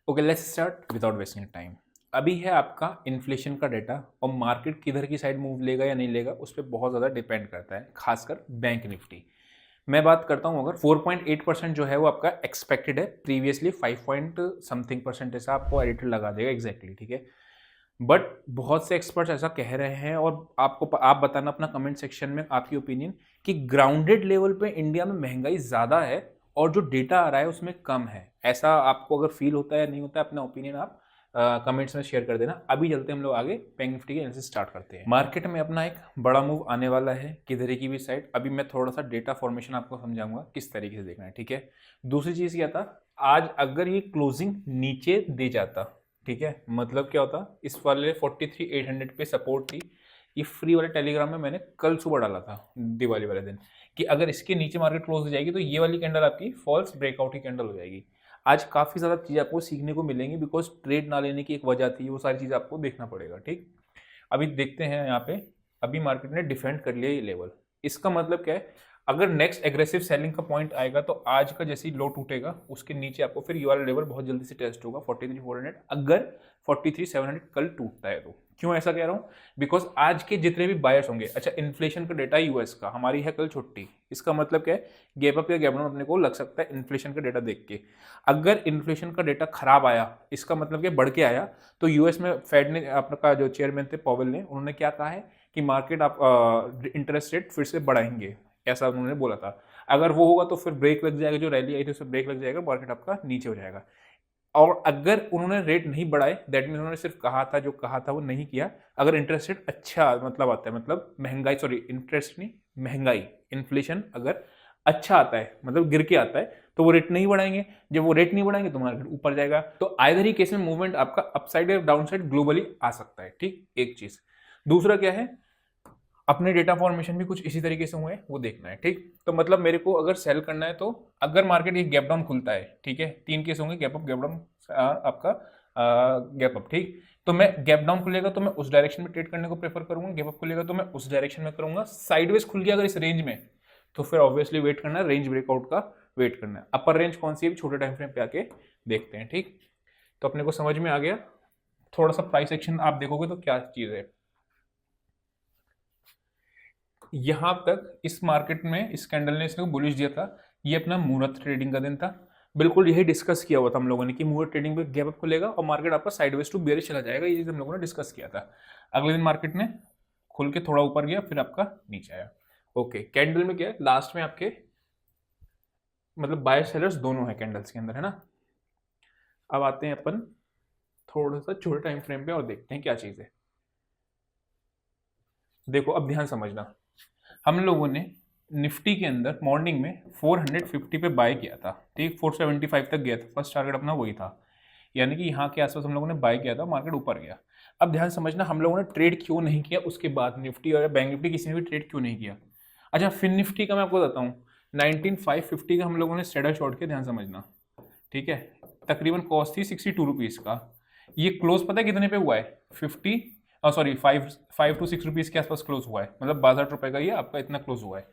Okay, let's start without wasting time. अभी है आपका इन्फ्लेशन का डेटा और मार्केट किधर की साइड मूव लेगा या नहीं लेगा उस पर बहुत ज़्यादा डिपेंड करता है, खासकर बैंक निफ्टी। मैं बात करता हूँ, अगर 4.8% जो है वो आपका एक्सपेक्टेड है, प्रीवियसली 5 पॉइंट समथिंग परसेंट ऐसा आपको एडिटर लगा देगा एग्जैक्टली, ठीक है। बट बहुत से एक्सपर्ट्स ऐसा कह रहे हैं और आप बताना अपना कमेंट सेक्शन में आपकी ओपिनियन कि ग्राउंडेड लेवल पे इंडिया में महंगाई ज़्यादा है और जो डेटा आ रहा है उसमें कम है। ऐसा आपको अगर फील होता है या नहीं होता है, अपना ओपिनियन आप कमेंट्स में शेयर कर देना। अभी चलते हम लोग आगे, बैंक निफ्टी के एनालिसिस स्टार्ट करते हैं। मार्केट में अपना एक बड़ा मूव आने वाला है किधर की भी साइड। अभी मैं थोड़ा सा डेटा फॉर्मेशन आपको समझाऊंगा किस तरीके से देखना है, ठीक है। दूसरी चीज़ क्या था, आज अगर ये क्लोजिंग नीचे दे जाता, ठीक है, मतलब क्या होता, इस वाले 43,800 पे सपोर्ट थी। ये फ्री वाले टेलीग्राम में मैंने कल सुबह डाला था दिवाली वाले दिन कि अगर इसके नीचे मार्केट क्लोज हो जाएगी तो ये वाली कैंडल आपकी फॉल्स ब्रेकआउट की कैंडल हो जाएगी। आज काफ़ी ज़्यादा चीज़ आपको सीखने को मिलेंगी, बिकॉज ट्रेड ना लेने की एक वजह थी, वो सारी चीज़ आपको देखना पड़ेगा, ठीक। अभी देखते हैं यहाँ पे, अभी मार्केट ने डिफेंड कर लिया ये लेवल। इसका मतलब क्या है, अगर नेक्स्ट एग्रेसिव सेलिंग का पॉइंट आएगा तो आज का जैसे ही लो टूटेगा उसके नीचे आपको फिर ये वाला लेवल बहुत जल्दी से टेस्ट होगा 43,400। अगर 43,700 कल टूटता है तो क्यों ऐसा कह रहा हूँ, बिकॉज आज के जितने भी बायर्स होंगे, अच्छा इन्फ्लेशन का डेटा यूएस का, हमारी है कल छुट्टी, इसका मतलब क्या है, गैप अप या गैप डाउन अपने को लग सकता है इन्फ्लेशन का डेटा देख के। अगर इन्फ्लेशन का डेटा खराब आया, इसका मतलब क्या बढ़ के आया, तो यूएस में फेड ने, आपका जो चेयरमैन थे पॉवेल ने, उन्होंने क्या कहा है कि मार्केट आप इंटरेस्ट रेट फिर से बढ़ाएंगे, ऐसा उन्होंने बोला था। अगर वो होगा तो फिर ब्रेक लग जाएगा, जो रैली आई थी उसमें ब्रेक लग जाएगा, मार्केट आपका नीचे हो जाएगा। और अगर उन्होंने रेट नहीं बढ़ाए, दैट मीन उन्होंने सिर्फ कहा था, जो कहा था वो नहीं किया। अगर इंटरेस्ट रेट अच्छा मतलब आता है, मतलब महंगाई, सॉरी इंटरेस्ट नहीं, महंगाई, इन्फ्लेशन अगर अच्छा आता है, मतलब गिर के आता है, तो वो रेट नहीं बढ़ाएंगे। जब वो रेट नहीं बढ़ाएंगे तो मार्केट ऊपर जाएगा। तो आइदर ही केस में मूवमेंट आपका अपसाइड या डाउन साइड ग्लोबली आ सकता है, ठीक, एक चीज। दूसरा क्या है, अपने डेटा फॉर्मेशन भी कुछ इसी तरीके से हुए वो देखना है, ठीक। तो मतलब मेरे को अगर सेल करना है तो अगर मार्केट ये गैप डाउन खुलता है, ठीक है, तीन केस होंगे, गैप अप, गैप डाउन, आपका गैप अप, ठीक। तो मैं गैप डाउन खुलेगा तो मैं उस डायरेक्शन में ट्रेड करने को प्रेफर करूंगा, गैप अप खुलेगा तो मैं उस डायरेक्शन में करूंगा। साइडवेज खुल गया अगर इस रेंज में, तो फिर ऑब्वियसली वेट करना है, रेंज ब्रेकआउट का वेट करना है। अपर रेंज कौन सी है छोटे टाइम फ्रेम पे आके देखते हैं, ठीक। तो अपने को समझ में आ गया। थोड़ा सा प्राइस एक्शन आप देखोगे तो क्या चीज है, यहां तक इस मार्केट में इस कैंडल ने इसको बुलिश दिया था। ये अपना मुहूर्त ट्रेडिंग का दिन था, बिल्कुल यही डिस्कस किया हुआ था हम लोगों ने कि मुहूर्त ट्रेडिंग पे गैप अप खुलेगा और मार्केट आपका साइडवेज टू बेयरिश चला जाएगा। ये चीज हम लोगों ने डिस्कस किया था। अगले दिन मार्केट ने खुल के थोड़ा ऊपर गया, फिर आपका नीचे आया। ओके, कैंडल में क्या है, लास्ट में आपके मतलब बायर सेलर्स दोनों है कैंडल्स के अंदर, है ना। अब आते हैं अपन थोड़ा सा छोटे टाइम फ्रेम पे और देखते हैं क्या चीज है। देखो अब ध्यान समझना, हम लोगों ने निफ्टी के अंदर मॉर्निंग में 450 पे बाय किया था, ठीक, 475 तक गया था, फर्स्ट टारगेट अपना वही था, यानी कि यहाँ के आसपास हम लोगों ने बाय किया था, मार्केट ऊपर गया। अब ध्यान समझना, हम लोगों ने ट्रेड क्यों नहीं किया उसके बाद, निफ्टी और बैंक निफ्टी किसी ने भी ट्रेड क्यों नहीं किया। अच्छा, फिन निफ्टी का मैं आपको बताता हूँ, 19,550 का हम लोगों ने स्ट्रेडर शॉर्ट किया, ध्यान समझना, ठीक है। तकरीबन कॉस्ट थी 62 रुपीज़ का। ये क्लोज पता है कितने पे हुआ है, 50, सॉरी 5 to 6 रुपीज़ के आसपास क्लोज हुआ है, मतलब 62 रुपये का ये आपका इतना क्लोज हुआ है।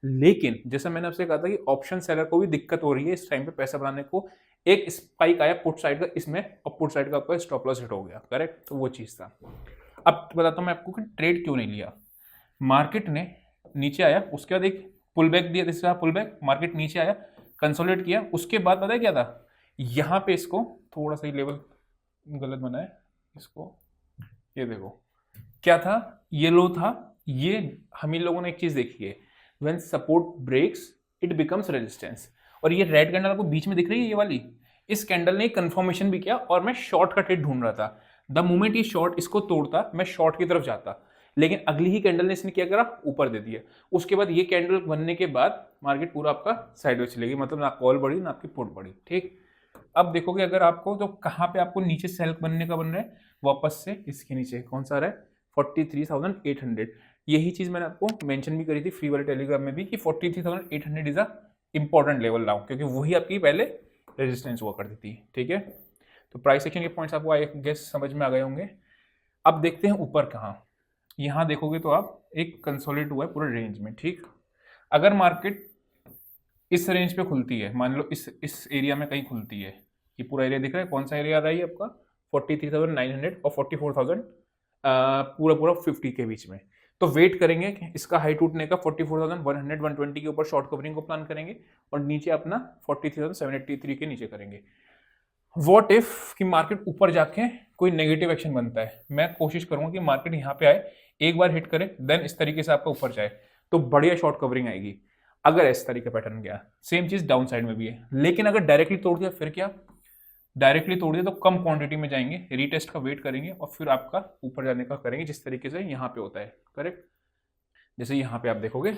लेकिन जैसा मैंने आपसे कहा था कि ऑप्शन सेलर को भी दिक्कत हो रही है इस टाइम पे पैसा बनाने को। एक स्पाइक आया पुट साइड का इसमें, और पुट साइड का आपका स्टॉप लॉस हिट हो गया, करेक्ट, तो वो चीज़ था। अब बताता हूँ मैं आपको कि ट्रेड क्यों नहीं लिया। मार्केट ने नीचे आया, उसके बाद एक पुल बैक दिया, दिस पुल बैक, मार्केट नीचे आया, कंसोलिडेट किया, उसके बाद पता है क्या था, यहाँ पे इसको थोड़ा सा लेवल गलत बना है इसको, ये देखो क्या था, ये लो था, ये हम इन लोगों ने एक चीज देखी है, when support breaks it becomes resistance. और ये रेड कैंडल आपको बीच में दिख रही है, ये वाली, इस कैंडल ने कंफर्मेशन भी किया और मैं शॉर्ट का ट्रेड ढूंढ रहा था। द मोमेंट ये शॉर्ट इसको तोड़ता मैं शॉर्ट की तरफ जाता, लेकिन अगली ही कैंडल ने इसने क्या करा, ऊपर दे दिया। उसके बाद ये कैंडल बनने के बाद मार्केट पूरा आपका साइडवेज चलेगी, मतलब ना कॉल बढ़ी ना आपकी पुट बढ़ी, ठीक। अब देखोगे अगर आपको, तो कहाँ पे आपको नीचे सेल बनने का बन रहा है, वापस से इसके नीचे कौन सा आ रहा है, 43,800। यही चीज मैंने आपको मेंशन भी करी थी फ्री वाले टेलीग्राम में भी कि 43,800 is a important level now, क्योंकि वही आपकी पहले रेजिस्टेंस हुआ करती थी, ठीक है। तो प्राइस एक्शन के पॉइंट्स आपको आई गेस समझ में आ गए होंगे। अब देखते हैं ऊपर कहाँ, यहाँ देखोगे तो आप एक कंसोलिडेट हुआ है पूरे रेंज में, ठीक। अगर मार्केट इस रेंज पे खुलती है, मान लो इस एरिया में कहीं खुलती है, ये पूरा एरिया दिख रहा है, कौन सा एरिया आ रहा है ये आपका 43,900 और 44,000 पूरा पूरा 50 के बीच में। तो वेट करेंगे कि इसका हाई टूटने का 44,100 120 के ऊपर शॉर्ट कवरिंग को प्लान करेंगे और नीचे अपना 43,783 के नीचे करेंगे। व्हाट इफ कि मार्केट ऊपर जाके कोई नेगेटिव एक्शन बनता है, मैं कोशिश करूंगा कि मार्केट यहाँ पे आए, एक बार हिट करे, देन इस तरीके से आपका ऊपर जाए तो बढ़िया शॉर्ट कवरिंग आएगी। अगर इस तरीके पैटर्न गया, सेम चीज डाउन साइड में भी है। लेकिन अगर डायरेक्टली तोड़ दिया फिर क्या, डायरेक्टली तोड़ दिया तो कम क्वांटिटी में जाएंगे, रीटेस्ट का वेट करेंगे और फिर आपका ऊपर जाने का करेंगे, जिस तरीके से यहाँ पे होता है। करेक्ट, जैसे यहाँ पे आप देखोगे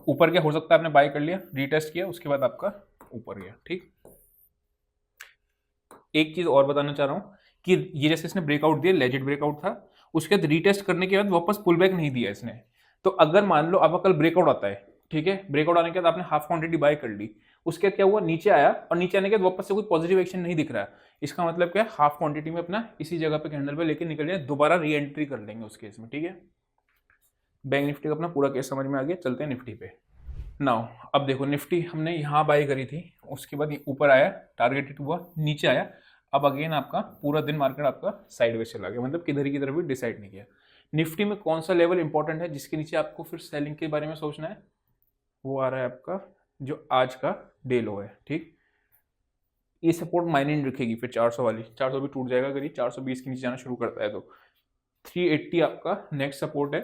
ऊपर क्या हो सकता है, आपने बाय कर लिया, रीटेस्ट किया, उसके बाद आपका ऊपर गया। ठीक, एक चीज और बताना चाह रहा हूं कि ये जैसे इसने ब्रेकआउट दिया, लेजिट ब्रेकआउट था, उसके बाद रीटेस्ट करने के बाद वापस पुल बैक नहीं दिया इसने। तो अगर मान लो आपका कल ब्रेकआउट आता है, ठीक है, ब्रेकआउट आने के बाद आपने हाफ क्वांटिटी बाय कर ली, उसके बाद क्या हुआ, नीचे आया और नीचे आने के बाद वापस से कोई पॉजिटिव एक्शन नहीं दिख रहा, इसका मतलब क्या है, हाफ क्वांटिटी में अपना इसी जगह पे कैंडल पे लेके निकल जाए, दोबारा री एंट्री कर लेंगे उस केस में। ठीक है, बैंक निफ्टी का अपना पूरा केस समझ में आ गया, चलते हैं निफ्टी पे। नाउ अब देखो, निफ्टी हमने यहाँ बाय करी थी, उसके बाद ऊपर आया, टारगेटेड हुआ, नीचे आया, अब अगेन आपका पूरा दिन मार्केट आपका साइडवेज चला गया, मतलब किधर की तरफ भी डिसाइड नहीं किया। निफ्टी में कौन सा लेवल इंपॉर्टेंट है जिसके नीचे आपको फिर सेलिंग के बारे में सोचना है, वो आ रहा है आपका जो आज का डे लो है। ठीक, ये सपोर्ट मायने नहीं रखेगी फिर 400 वाली, 400 भी टूट जाएगा अगर ये 420 के नीचे जाना शुरू करता है तो। 380 आपका नेक्स्ट सपोर्ट है,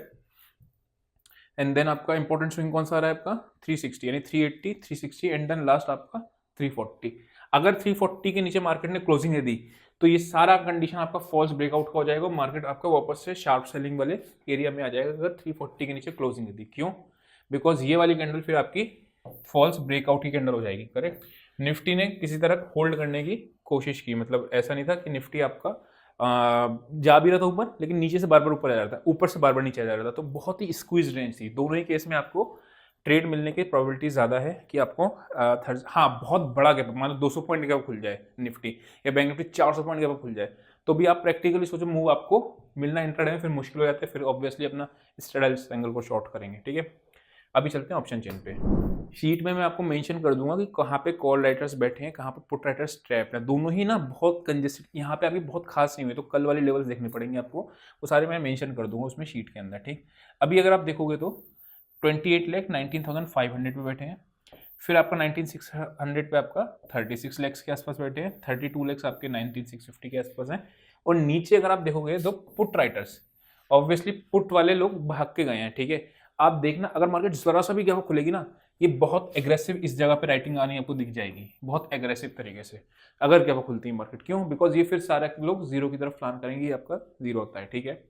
एंड देन आपका इंपॉर्टेंट स्विंग कौन सा आ रहा है आपका 360, यानी 380 360 एंड देन लास्ट आपका 340। अगर 340 के नीचे मार्केट ने क्लोजिंग दे दी तो ये सारा कंडीशन आपका फॉल्स ब्रेकआउट का हो जाएगा, मार्केट आपका वापस से शार्प सेलिंग वाले एरिया में आ जाएगा अगर 340 के नीचे क्लोजिंग दे दी। क्यों? बिकॉज ये वाली कैंडल फिर आपकी फॉल्स ब्रेकआउट की कैंडल हो जाएगी। करेक्ट, निफ्टी ने किसी तरह होल्ड करने की कोशिश की, मतलब ऐसा नहीं था कि निफ्टी आपका जा भी रहा था ऊपर, लेकिन नीचे से बार बार ऊपर आ जा रहा था, ऊपर से बार बार नीचे आ जा रहा था, तो बहुत ही स्क्वीज रेंज थी। दोनों ही केस में आपको ट्रेड मिलने की प्रोबेबिलिटी ज़्यादा है कि आपको हाँ बहुत बड़ा गैप, मान लो 200 पॉइंट गैप खुल जाए निफ्टी, या बैंक निफ्टी 400 पॉइंट गैप खुल जाए, तो भी आप प्रैक्टिकली सोचो मूव आपको मिलना इंट्राडे में फिर मुश्किल हो जाता है, फिर ऑब्वियसली अपना स्ट्रेडल एंगल को शॉर्ट करेंगे। ठीक है, अभी चलते हैं ऑप्शन चेन पे। शीट में मैं आपको मेंशन कर दूंगा कि कहाँ पे कॉल राइटर्स बैठे हैं, कहाँ पे पुट राइटर्स ट्रैप है, दोनों ही ना बहुत कंजेस्टेड, यहाँ पे अभी बहुत खास नहीं हुए, तो कल वाले लेवल्स देखने पड़ेंगे आपको, वो सारे मैं मेंशन कर दूंगा उसमें शीट के अंदर। ठीक, अभी अगर आप देखोगे तो 28 लाख 19,500 पे बैठे हैं, फिर आपका 19,600 पे आपका 36 लाख के आसपास बैठे हैं, 32 लाख आपके 19,650 के आसपास हैं, और नीचे अगर आप देखोगे तो पुट राइटर्स, ऑब्वियसली पुट वाले लोग भाग के गए हैं। ठीक है, आप देखना अगर मार्केट जरा सा भी गैप खुलेगी ना, ये बहुत एग्रेसिव इस जगह पे राइटिंग आनी आपको दिख जाएगी, बहुत एग्रेसिव तरीके से अगर गैप खुलती है मार्केट। क्यों? बिकॉज ये फिर सारे लोग जीरो की तरफ प्लान करेंगे, आपका जीरो होता है। ठीक है,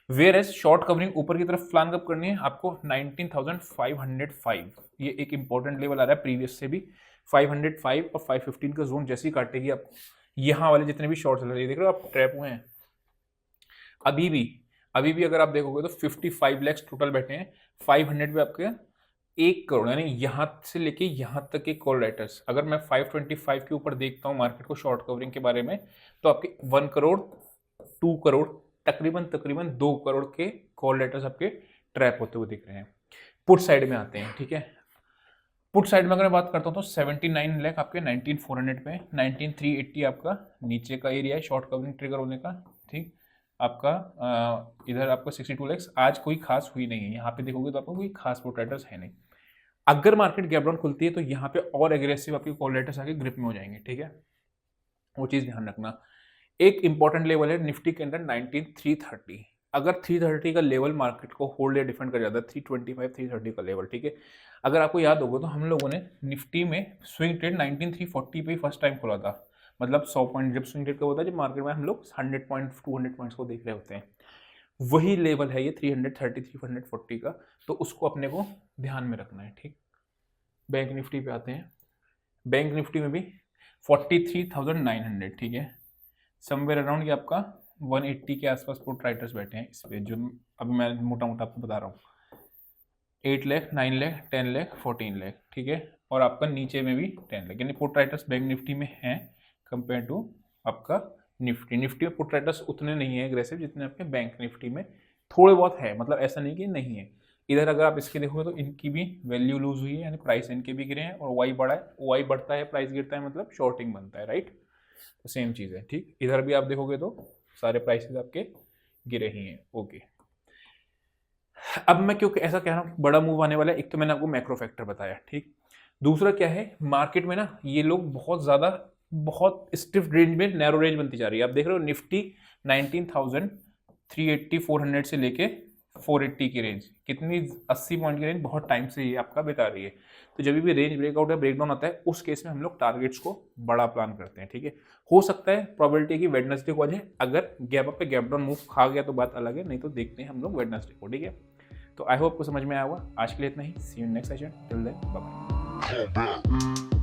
वेयर एज शॉर्ट कवरिंग ऊपर की तरफ प्लान कब करनी है आपको 19,505, ये एक इंपॉर्टेंट लेवल आ रहा है प्रीवियस से भी, 505 और 515 का जोन जैसी काटेगी आपको, यहाँ वाले जितने भी शॉर्ट चल रहे हैं देख रहे हो आप ट्रैप हुए हैं। अभी भी अगर आप देखोगे तो 55 लाख टोटल बैठे हैं, 500 पे आपके 1 करोड़, यानी यहाँ से लेके यहाँ तक के कॉल राइटर्स। अगर मैं 525 के ऊपर देखता हूँ मार्केट को शॉर्ट कवरिंग के बारे में, तो आपके 1 करोड़ 2 करोड़ तकरीबन 2 करोड़ के कॉल राइटर्स आपके ट्रैप होते हुए दिख रहे हैं। पुट साइड में आते हैं। ठीक है, पुट साइड में अगर मैं बात करता हूँ तो 79 लाख आपके 19,400 पे, 19,380 आपका नीचे का एरिया है शॉर्ट कवरिंग ट्रिगर होने का। ठीक, आपका इधर आपका 62 लाख, आज कोई खास हुई नहीं है, यहाँ पे देखोगे तो आपको कोई खास पुट राइटर्स है नहीं। अगर मार्केट गैप डाउन खुलती है तो यहाँ पे और एग्रेसिव आपके कॉल राइटर्स आके ग्रिप में हो जाएंगे। ठीक है, वो चीज़ ध्यान रखना। एक इंपॉर्टेंट लेवल है निफ्टी के अंदर 19,330, अगर 330 का लेवल मार्केट को होल्ड या डिफेंड कर जाता है, 325 330 का लेवल। ठीक है, अगर आपको याद होगा तो हम लोगों ने निफ्टी में स्विंग ट्रेड 19,340 पे फर्स्ट टाइम खोला था, मतलब 100 पॉइंट जब स्विंग ट्रेड का होता है, जब मार्केट में हम लोग 100 पॉइंट 200 पॉइंट्स को देख रहे होते हैं, वही लेवल है ये 330 340 का, तो उसको अपने को ध्यान में रखना है। ठीक, बैंक निफ्टी पे आते हैं। बैंक निफ्टी में भी 43,900, ठीक है, समवेयर अराउंड ये आपका 180 के आसपास पुट राइटर्स बैठे हैं इस पे, जो अभी मैं मोटा मोटा आपको बता रहा हूँ, 8 लाख 9 लाख 10 लाख 14 लाख। ठीक है, और आपका नीचे में भी 10 लाख, यानी पुट राइटर्स बैंक निफ्टी में हैं कंपेयर टू आपका निफ्टी में पुट राइटर्स उतने नहीं है एग्रेसिव जितने आपके बैंक निफ्टी में थोड़े बहुत है, मतलब ऐसा नहीं कि नहीं है। इधर अगर आप इसके देखोगे तो इनकी भी वैल्यू लूज हुई है, यानी प्राइस इनके भी गिरे हैं, और वाई बढ़ा है, वाई बढ़ता है प्राइस गिरता है, मतलब शॉर्टिंग बनता है। राइट, तो सेम चीज़ है, ठीक। इधर भी आप देखोगे तो सारे प्राइसेस आपके गिरे ही हैं। ओके, अब मैं क्यों ऐसा कह रहा हूँ बड़ा मूव आने वाला है, एक तो मैंने आपको मैक्रो फैक्टर बताया, ठीक। दूसरा क्या है, मार्केट में ना ये लोग बहुत ज़्यादा बहुत स्टिफ रेंज में नैरो रेंज बनती जा रही है। आप देख रहे हो निफ्टी 19,380 400 से लेके 480 की रेंज, कितनी 80 पॉइंट की रेंज बहुत टाइम से ये आपका बिता रही है। तो जब भी रेंज ब्रेकआउट या ब्रेकडाउन आता है उस केस में हम लोग टारगेट्स को बड़ा प्लान करते हैं, ठीक है। हो सकता है प्रोबेबिलिटी की वेडनेसडे को वजह, अगर गैप अप पे गैप डाउन मूव खा गया तो बात अलग है, नहीं तो देखते हैं हम लोग वेडनेसडे को, ठीक है। तो आई होप को समझ में आया होगा। आज के लिए इतना ही, see you next session, till then bye bye.